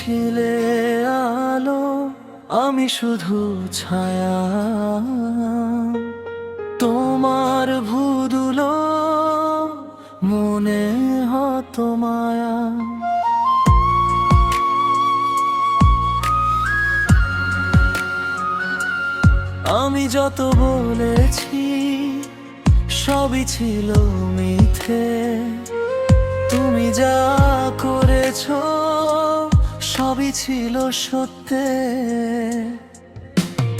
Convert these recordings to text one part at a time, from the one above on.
ছিলে আলো, আমি শুধু ছায়া। তোমার ভুদুলো মনে হতো মায়া। আমি যত বলেছি সবই ছিল মিথ্যে, তুমি যা করেছো সবই ছিল সত্যে।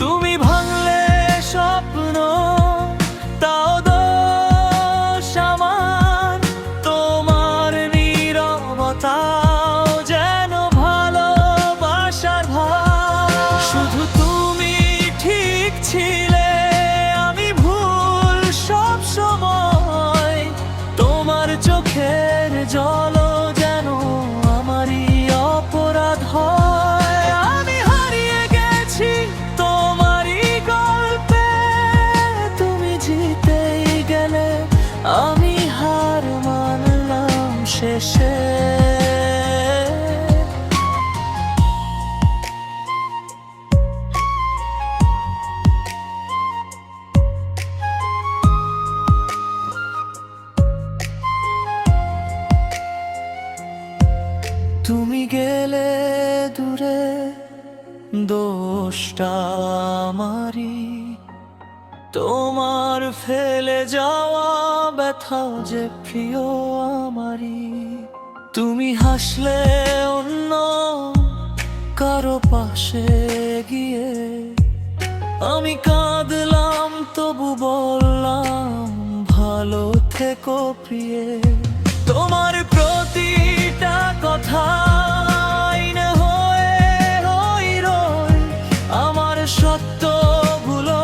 তুমি ভাঙলে স্বপ্ন, তাও দোষ আমার। তোমার নীরবতাও যেন ভালোবাসার ভাব। শুধু তুমি ঠিক ছিলে, আমি ভুল সব সময়। তোমার চোখের জল যেন আমারই অপরাধ হয়। আমি হারিয়ে গেছি তোমারই গল্পে, তুমি জিতেই গেলে আমি হার মানলাম শেষে। তুমি গেলে দূরে, দোষটা আমারই। তোমার ফেলে যাওয়া ব্যথাও যে প্রিয় আমারই। তুমি হাসলে অন্য কারো পাশে গিয়ে, আমি কাঁদলাম তবু বললাম ভালো থেকো প্রিয়ে। তোমার প্রতিটা কথা আইনে হয়ে রই, আমার সত্যগুলো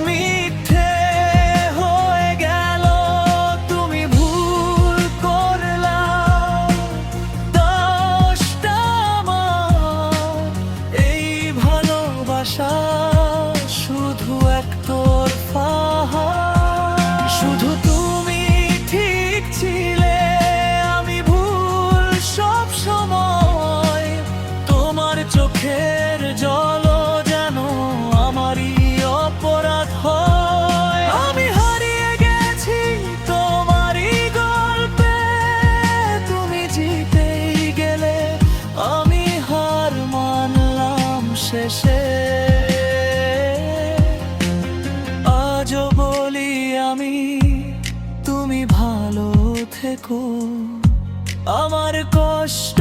মিথ্যে হয়ে গেল। তুমি ভুল করলা, দোষটা আমার। এই ভালোবাসা শুধু একতরফা। শুধু তুমি ঠিক ছিলে, আমি ভুল সব সময়। তোমার চোখের জল যেন আমারই অপরাধ হয়। আমি হারিয়ে গেছি তোমারই গল্পে, তুমি জিতেই গেলে আমি হার মানলাম শেষে। আজও বলি আমি, তুমি ভালো থেকো। আমার কষ্ট